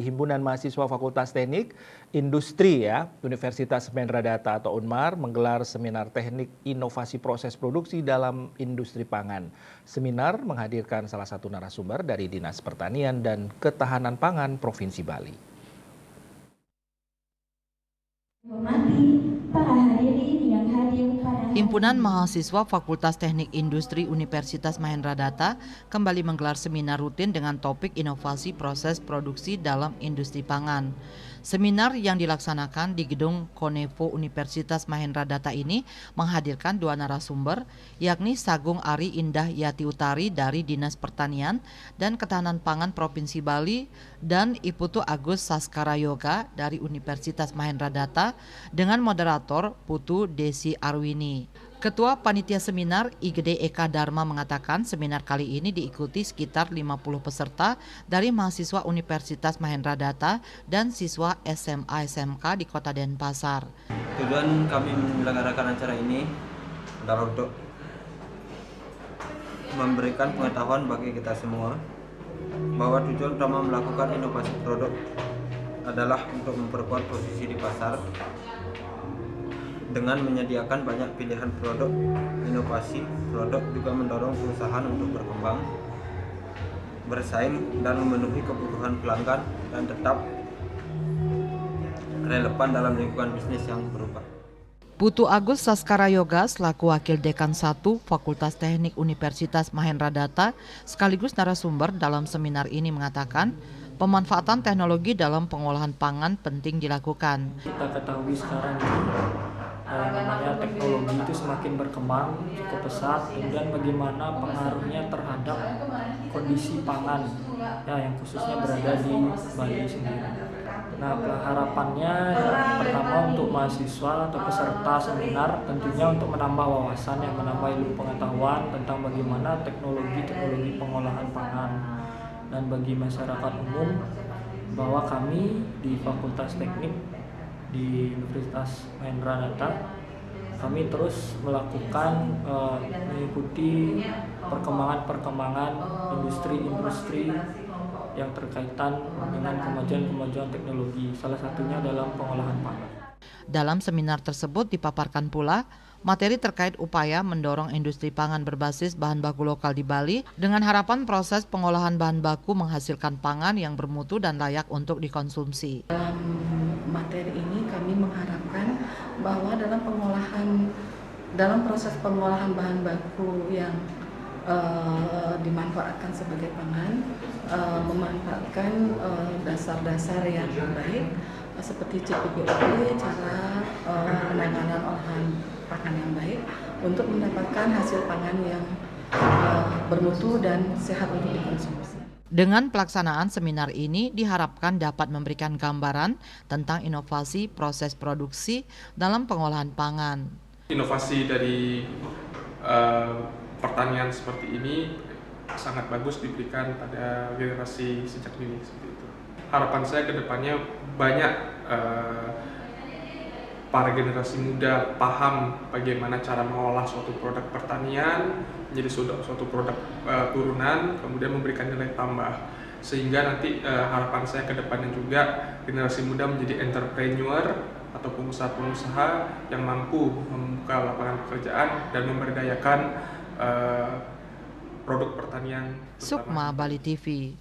Himpunan Mahasiswa Fakultas Teknik Industri Universitas Mahendra Data atau Unmar menggelar seminar teknik inovasi proses produksi dalam industri pangan. Seminar menghadirkan salah satu narasumber dari Dinas Pertanian dan Ketahanan Pangan Provinsi Bali. Himpunan Mahasiswa Fakultas Teknik Industri Universitas Mahendra Data kembali menggelar seminar rutin dengan topik inovasi proses produksi dalam industri pangan. Seminar yang dilaksanakan di gedung Konevo Universitas Mahendra Data ini menghadirkan dua narasumber, yakni Sagung Ari Indah Yati Utari dari Dinas Pertanian dan Ketahanan Pangan Provinsi Bali dan Iputu Agus Saskarayoga dari Universitas Mahendra Data dengan moderator Putu Desi Arwini. Ketua Panitia Seminar IGD Eka Dharma mengatakan seminar kali ini diikuti sekitar 50 peserta dari mahasiswa Universitas Mahendra Data dan siswa SMA SMK di Kota Denpasar. Tujuan kami menyelenggarakan acara ini adalah untuk memberikan pengetahuan bagi kita semua bahwa tujuan utama melakukan inovasi produk adalah untuk memperkuat posisi di pasar dengan menyediakan banyak pilihan produk. Inovasi produk juga mendorong perusahaan untuk berkembang, bersaing dan memenuhi kebutuhan pelanggan dan tetap relevan dalam lingkungan bisnis yang berubah. Putu Agus Saskarayoga selaku Wakil Dekan 1 Fakultas Teknik Universitas Mahendra Data sekaligus narasumber dalam seminar ini mengatakan pemanfaatan teknologi dalam pengolahan pangan penting dilakukan. Kita ketahui sekarang namanya teknologi itu semakin berkembang cukup pesat, kemudian bagaimana pengaruhnya terhadap kondisi pangan yang khususnya berada di Bali sendiri. Nah, harapannya pertama untuk mahasiswa atau peserta seminar tentunya untuk menambah wawasan, menambah ilmu pengetahuan tentang bagaimana teknologi pengolahan pangan, dan bagi masyarakat umum bahwa kami di Fakultas Teknik di Universitas Mahendra Data kami terus melakukan mengikuti perkembangan industri yang terkaitan dengan kemajuan teknologi, salah satunya dalam pengolahan pangan. Dalam seminar tersebut dipaparkan pula materi terkait upaya mendorong industri pangan berbasis bahan baku lokal di Bali dengan harapan proses pengolahan bahan baku menghasilkan pangan yang bermutu dan layak untuk dikonsumsi. Dalam materi ini kami mengharapkan bahwa dalam proses pengolahan bahan baku yang dimanfaatkan sebagai pangan, memanfaatkan dasar-dasar yang baik seperti CPBOP, cara penanganan olahan pangan yang baik untuk mendapatkan hasil pangan yang bermutu dan sehat untuk dikonsumsi. Dengan pelaksanaan seminar ini diharapkan dapat memberikan gambaran tentang inovasi proses produksi dalam pengolahan pangan. Inovasi dari pertanian seperti ini sangat bagus diberikan pada generasi sejak dini seperti itu. Harapan saya ke depannya banyak para generasi muda paham bagaimana cara mengolah suatu produk pertanian menjadi suatu produk turunan, kemudian memberikan nilai tambah. Sehingga nanti harapan saya ke depannya juga generasi muda menjadi entrepreneur atau pengusaha-pengusaha yang mampu membuka lapangan pekerjaan dan memberdayakan produk pertanian. Sukma Bali TV.